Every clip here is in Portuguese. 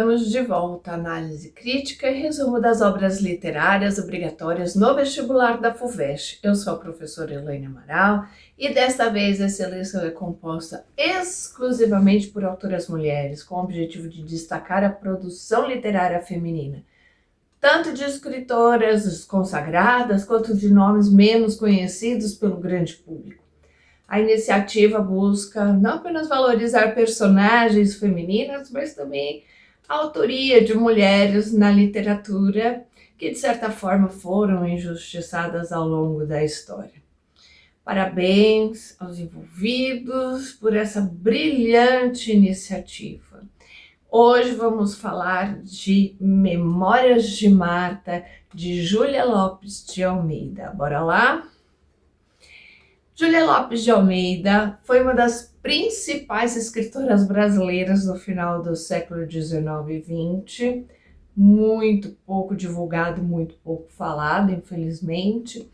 Estamos de volta à análise crítica e resumo das obras literárias obrigatórias no vestibular da FUVEST. Eu sou a professora Elaine Amaral e desta vez a seleção é composta exclusivamente por autoras mulheres, com o objetivo de destacar a produção literária feminina, tanto de escritoras consagradas quanto de nomes menos conhecidos pelo grande público. A iniciativa busca não apenas valorizar personagens femininas, mas também a autoria de mulheres na literatura que, de certa forma, foram injustiçadas ao longo da história. Parabéns aos envolvidos por essa brilhante iniciativa. Hoje vamos falar de Memórias de Marta, de Júlia Lopes de Almeida. Bora lá? Júlia Lopes de Almeida foi uma das principais escritoras brasileiras do final do século XIX e XX, muito pouco divulgado, muito pouco falado, infelizmente.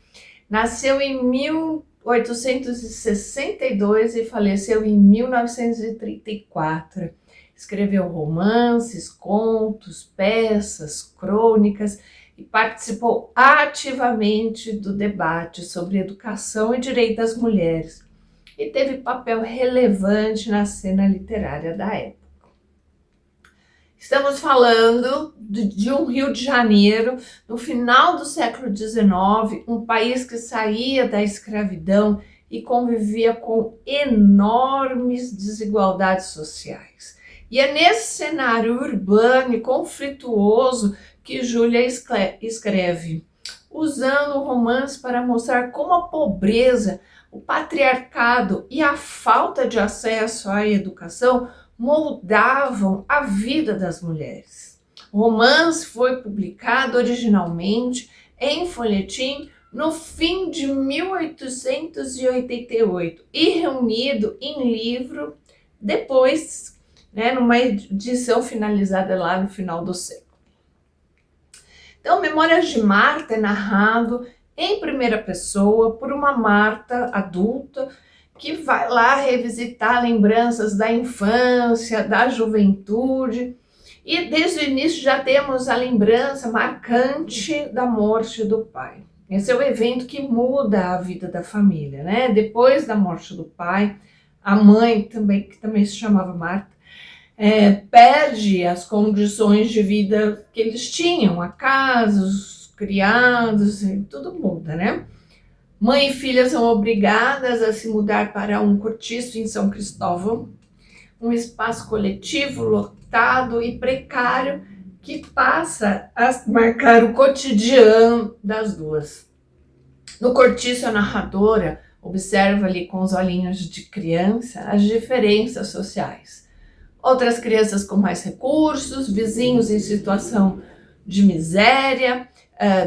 Nasceu em 1862 e faleceu em 1934. Escreveu romances, contos, peças, crônicas, e participou ativamente do debate sobre educação e direito das mulheres e teve papel relevante na cena literária da época. Estamos falando de um Rio de Janeiro, no final do século XIX, um país que saía da escravidão e convivia com enormes desigualdades sociais. E é nesse cenário urbano e conflituoso que Júlia escreve, usando o romance para mostrar como a pobreza, o patriarcado e a falta de acesso à educação moldavam a vida das mulheres. O romance foi publicado originalmente em folhetim no fim de 1888 e reunido em livro depois, numa edição finalizada lá no final do século. Então, Memórias de Marta é narrado em primeira pessoa por uma Marta adulta que vai lá revisitar lembranças da infância, da juventude, e desde o início já temos a lembrança marcante da morte do pai. Esse é o evento que muda a vida da família, né? Depois da morte do pai, a mãe, que também se chamava Marta, perde as condições de vida que eles tinham, a casa, os criados, tudo muda, né? Mãe e filha são obrigadas a se mudar para um cortiço em São Cristóvão, um espaço coletivo, lotado e precário, que passa a marcar o cotidiano das duas. No cortiço, a narradora observa ali com os olhinhos de criança as diferenças sociais. Outras crianças com mais recursos, vizinhos em situação de miséria,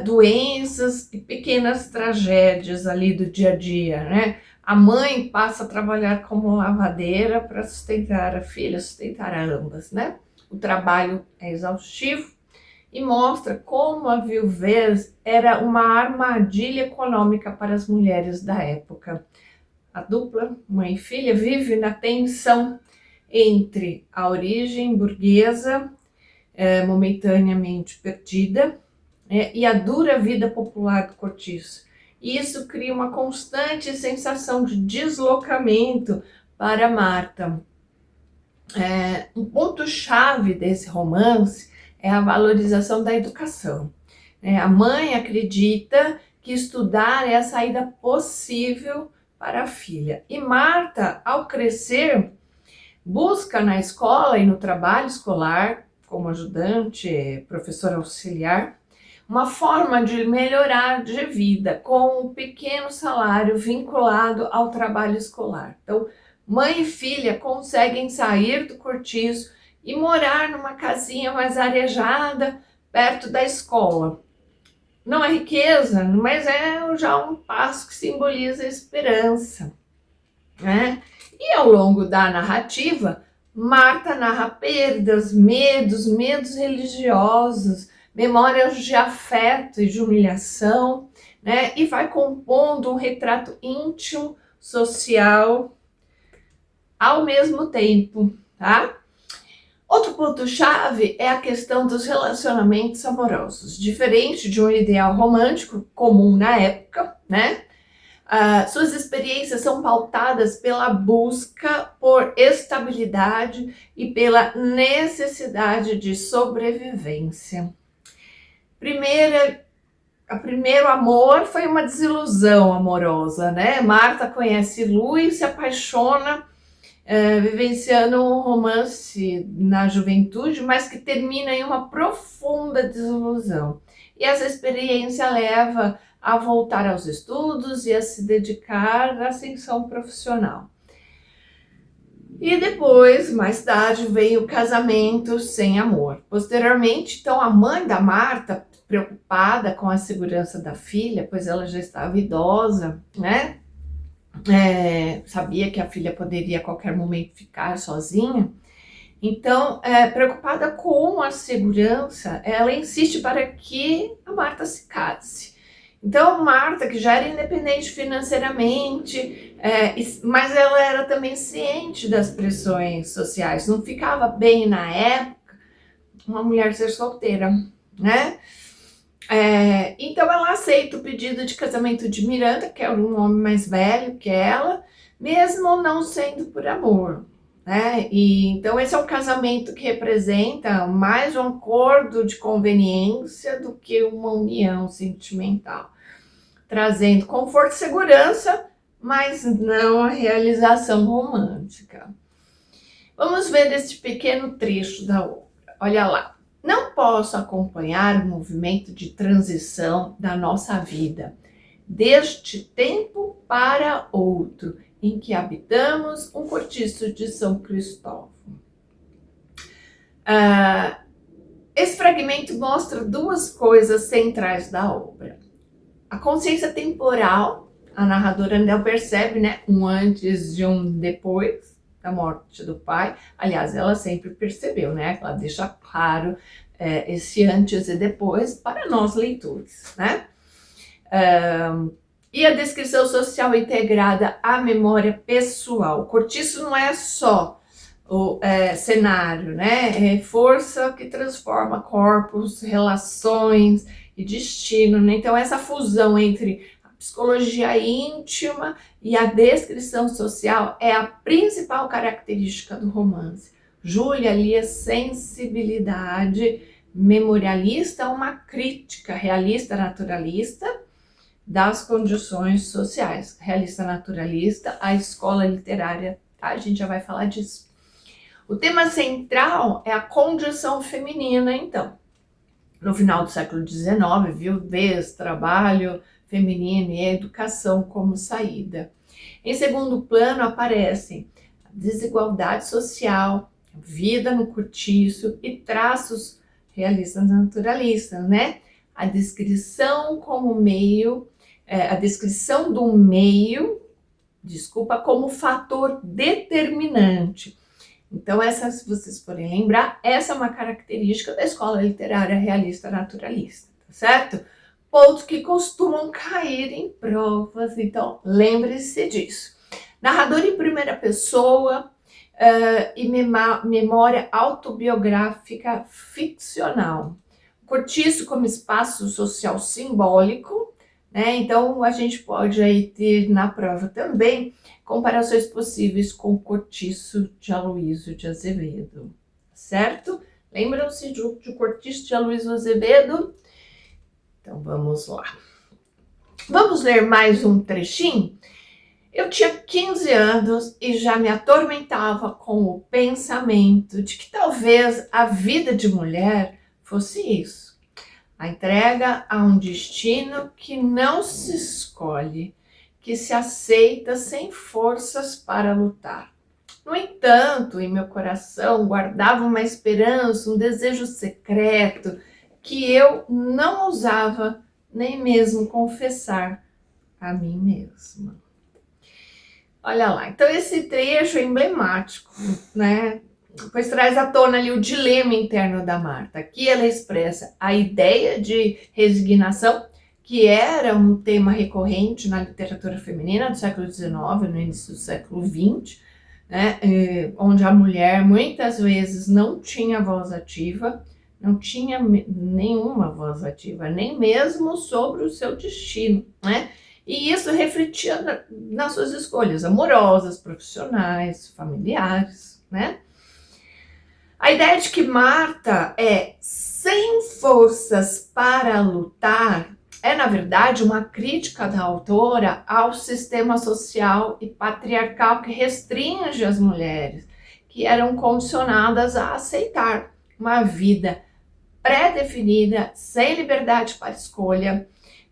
doenças e pequenas tragédias ali do dia a dia, né? A mãe passa a trabalhar como lavadeira para sustentar a filha, sustentar a ambas, né? O trabalho é exaustivo e mostra como a viuvez era uma armadilha econômica para as mulheres da época. A dupla, mãe e filha, vive na tensão entre a origem burguesa, momentaneamente perdida, e a dura vida popular do cortiço. E isso cria uma constante sensação de deslocamento para Marta. Um ponto-chave desse romance é a valorização da educação. A mãe acredita que estudar é a saída possível para a filha. E Marta, ao crescer, busca na escola e no trabalho escolar, como ajudante, professora auxiliar, uma forma de melhorar de vida com um pequeno salário vinculado ao trabalho escolar. Então, mãe e filha conseguem sair do cortiço e morar numa casinha mais arejada, perto da escola. Não é riqueza, mas é já um passo que simboliza a esperança, né? E ao longo da narrativa, Marta narra perdas, medos religiosos, memórias de afeto e de humilhação, né? E vai compondo um retrato íntimo, social, ao mesmo tempo, tá? Outro ponto-chave é a questão dos relacionamentos amorosos. Diferente de um ideal romântico comum na época, né? Suas experiências são pautadas pela busca por estabilidade e pela necessidade de sobrevivência. O primeiro amor foi uma desilusão amorosa, né? Marta conhece Lu e se apaixona, vivenciando um romance na juventude, mas que termina em uma profunda desilusão. E essa experiência leva a voltar aos estudos e a se dedicar à ascensão profissional. E depois, mais tarde, veio o casamento sem amor. Posteriormente, então, a mãe da Marta, preocupada com a segurança da filha, pois ela já estava idosa, né? Sabia que a filha poderia a qualquer momento ficar sozinha. Então, preocupada com a segurança, ela insiste para que a Marta se case. Então, Marta, que já era independente financeiramente, mas ela era também ciente das pressões sociais. Não ficava bem na época uma mulher ser solteira, né? Então, ela aceita o pedido de casamento de Miranda, que era um homem mais velho que ela, mesmo não sendo por amor, né? Então, esse é um casamento que representa mais um acordo de conveniência do que uma união sentimental, trazendo conforto e segurança, mas não a realização romântica. Vamos ver este pequeno trecho da obra. Olha lá. Não posso acompanhar o movimento de transição da nossa vida, deste tempo para outro, em que habitamos um cortiço de São Cristóvão. Esse fragmento mostra duas coisas centrais da obra. A consciência temporal, a narradora não percebe, né? Um antes de um depois da morte do pai. Aliás, ela sempre percebeu, né? Ela deixa claro esse antes e depois para nós leitores, né? E a descrição social integrada à memória pessoal. O cortiço não é só o cenário, né? É força que transforma corpos, relações e destino, né? Então, essa fusão entre a psicologia íntima e a descrição social é a principal característica do romance. Júlia alia sensibilidade memorialista a uma crítica realista naturalista das condições sociais. Realista naturalista, a escola literária, tá? A gente já vai falar disso. O tema central é a condição feminina, então. No final do século XIX, viuvez, trabalho feminino e a educação como saída. Em segundo plano aparecem a desigualdade social, a vida no cortiço e traços realistas naturalistas, né? A descrição como meio, a descrição do meio, como fator determinante. Então, se vocês forem lembrar, essa é uma característica da escola literária realista naturalista, tá certo? Pontos que costumam cair em provas, então lembre-se disso. Narrador em primeira pessoa e memória autobiográfica ficcional. Cortiço como espaço social simbólico, né? Então, a gente pode aí ter na prova também comparações possíveis com o cortiço de Aloysio de Azevedo, certo? Lembram-se do cortiço de Aloysio Azevedo? Então, vamos lá. Vamos ler mais um trechinho? Eu tinha 15 anos e já me atormentava com o pensamento de que talvez a vida de mulher fosse isso. A entrega a um destino que não se escolhe, que se aceita sem forças para lutar. No entanto, em meu coração guardava uma esperança, um desejo secreto que eu não ousava nem mesmo confessar a mim mesma. Olha lá, então esse trecho é emblemático, né? Pois traz à tona ali o dilema interno da Marta. Aqui ela expressa a ideia de resignação, que era um tema recorrente na literatura feminina do século XIX, no início do século XX, né, onde a mulher muitas vezes não tinha voz ativa, não tinha nenhuma voz ativa, nem mesmo sobre o seu destino, né? E isso refletia nas suas escolhas amorosas, profissionais, familiares, né? A ideia de que Marta é sem forças para lutar é, na verdade, uma crítica da autora ao sistema social e patriarcal que restringe as mulheres, que eram condicionadas a aceitar uma vida pré-definida, sem liberdade para escolha,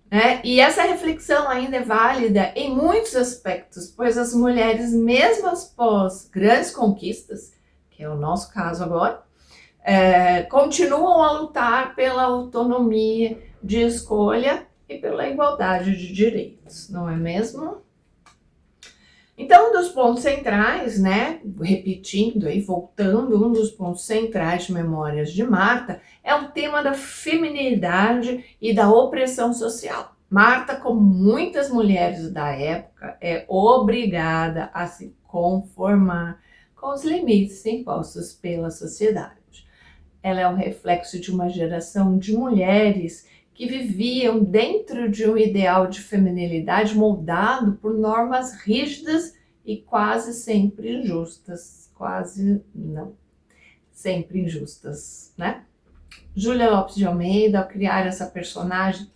né? E essa reflexão ainda é válida em muitos aspectos, pois as mulheres, mesmo após grandes conquistas, que é o nosso caso agora, continuam a lutar pela autonomia de escolha e pela igualdade de direitos, não é mesmo? Então, um dos pontos centrais, né, repetindo e voltando, um dos pontos centrais de Memórias de Marta é o tema da feminilidade e da opressão social. Marta, como muitas mulheres da época, é obrigada a se conformar com os limites impostos pela sociedade. Ela é um reflexo de uma geração de mulheres que viviam dentro de um ideal de feminilidade moldado por normas rígidas e quase sempre injustas. Quase não, sempre injustas, né? Júlia Lopes de Almeida, ao criar essa personagem,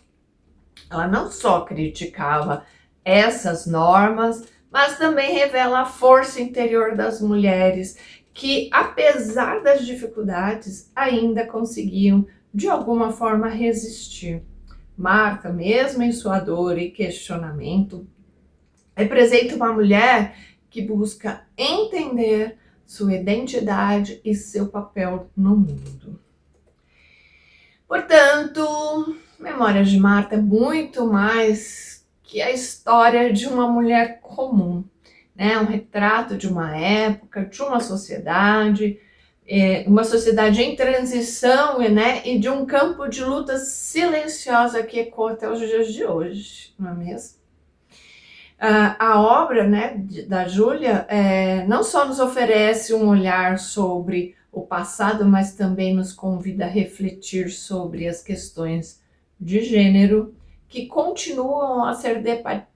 ela não só criticava essas normas, mas também revela a força interior das mulheres que, apesar das dificuldades, ainda conseguiam de alguma forma resistir. Marta, mesmo em sua dor e questionamento, representa uma mulher que busca entender sua identidade e seu papel no mundo. Portanto, Memórias de Marta é muito mais que a história de uma mulher comum, né? Um retrato de uma época, de uma sociedade em transição, né? E de um campo de luta silenciosa que ecoa até os dias de hoje, não é mesmo? A obra, né, da Júlia não só nos oferece um olhar sobre o passado, mas também nos convida a refletir sobre as questões de gênero que continuam a ser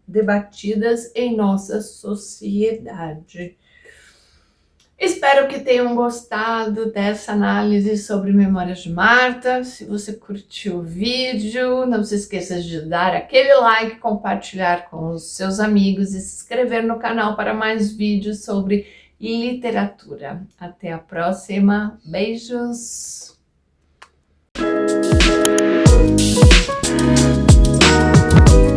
debatidas em nossa sociedade. Espero que tenham gostado dessa análise sobre Memórias de Marta. Se você curtiu o vídeo, não se esqueça de dar aquele like, compartilhar com os seus amigos e se inscrever no canal para mais vídeos sobre literatura. Até a próxima. Beijos!